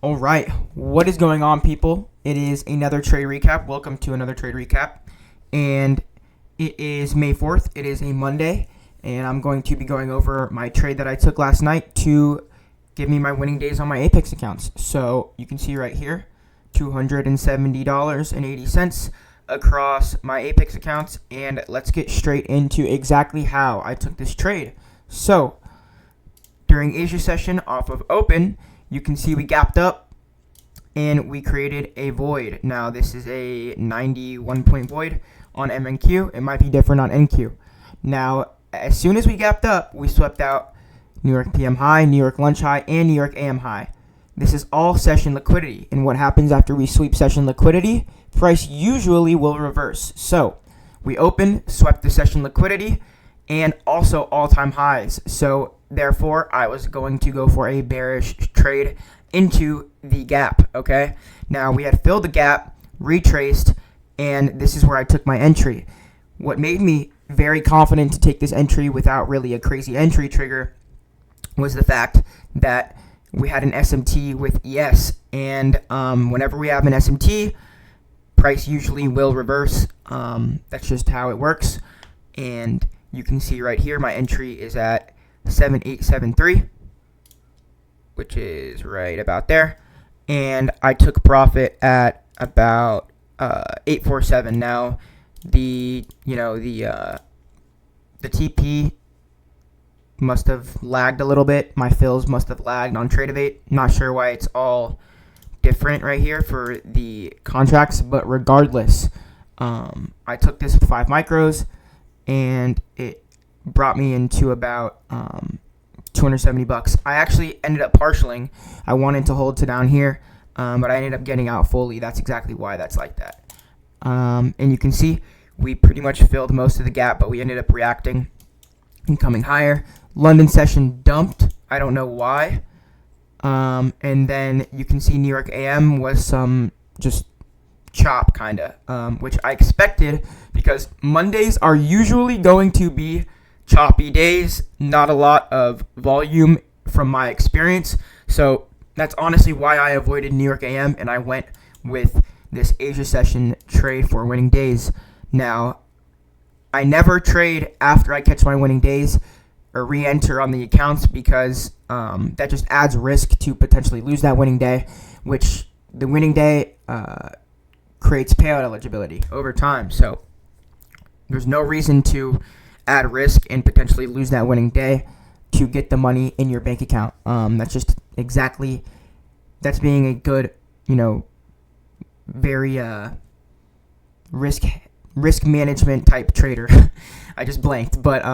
All right, what is going on, people? It is another trade recap. Welcome to another trade recap. And it is May 4th. It is a Monday. And I'm going to be going over my trade that I took last night to give me my winning days on my Apex accounts. So you can see right here, $270.80 across my Apex accounts. And let's get straight into exactly how I took this trade. So during Asia session off of open, you can see we gapped up and we created a void. Now this is a 91 point void on MNQ. It might be different on NQ. Now as soon as we gapped up, we swept out New York PM high, New York lunch high, and New York AM high. This is all session liquidity. And what happens after we sweep session liquidity? Price usually will reverse. So we opened, swept the session liquidity, and also all-time highs. So therefore, I was going to go for a bearish trade into the gap, okay? Now, we had filled the gap, retraced, and this is where I took my entry. What made me very confident to take this entry without really a crazy entry trigger was the fact that we had an SMT with ES, and whenever we have an SMT, price usually will reverse. That's just how it works, and you can see right here my entry is at 7873, which is right about there, and I took profit at about 847. Now the TP must have lagged a little bit. My fills must have lagged on Tradevate. Not sure why it's all different right here for the contracts, but regardless, I took this with 5 micros, and it brought me into about $270. I actually ended up partialing. I wanted to hold to down here, but I ended up getting out fully. That's exactly why that's like that. And you can see we pretty much filled most of the gap, but we ended up reacting and coming higher. London session dumped. I don't know why. And then you can see New York AM was some just chop kind of, which I expected because Mondays are usually going to be choppy days, not a lot of volume from my experience. So that's honestly why I avoided New York AM and I went with this Asia session trade for winning days. Now, I never trade after I catch my winning days or re-enter on the accounts because that just adds risk to potentially lose that winning day, which the winning day creates payout eligibility over time. So there's no reason to add risk and potentially lose that winning day to get the money in your bank account. That's just exactly, that's being a good, very risk management type trader. I just blanked, but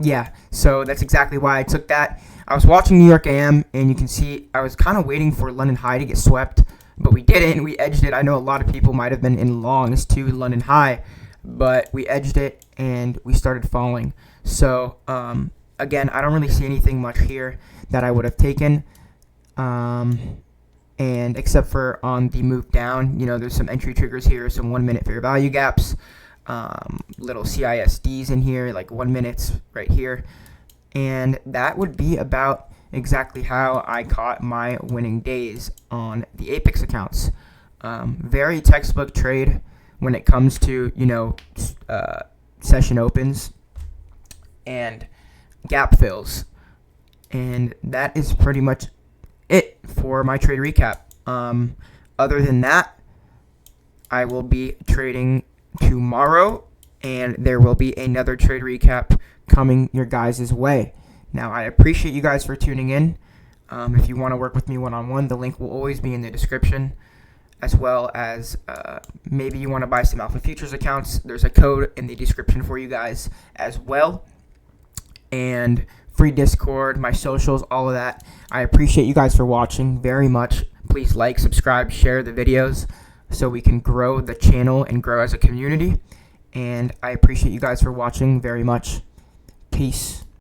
yeah, so that's exactly why I took that. I was watching New York AM, and you can see I was kind of waiting for London High to get swept, but we didn't. We edged it. I know a lot of people might have been in longs to London High, but we edged it, and we started falling. So, again, I don't really see anything much here that I would have taken, and except for on the move down, there's some entry triggers here, some 1 minute fair value gaps, little CISDs in here, like 1 minute right here, and that would be about exactly how I caught my winning days on the Apex accounts. Very textbook trade when it comes to, session opens and gap fills. And that is pretty much it for my trade recap. Other than that, I will be trading tomorrow, and there will be another trade recap coming your guys' way. Now, I appreciate you guys for tuning in. If you want to work with me one-on-one, the link will always be in the description, as well as maybe you want to buy some Alpha Futures accounts. There's a code in the description for you guys as well. And free Discord, my socials, all of that. I appreciate you guys for watching very much. Please like, subscribe, share the videos so we can grow the channel and grow as a community. And I appreciate you guys for watching very much. Peace.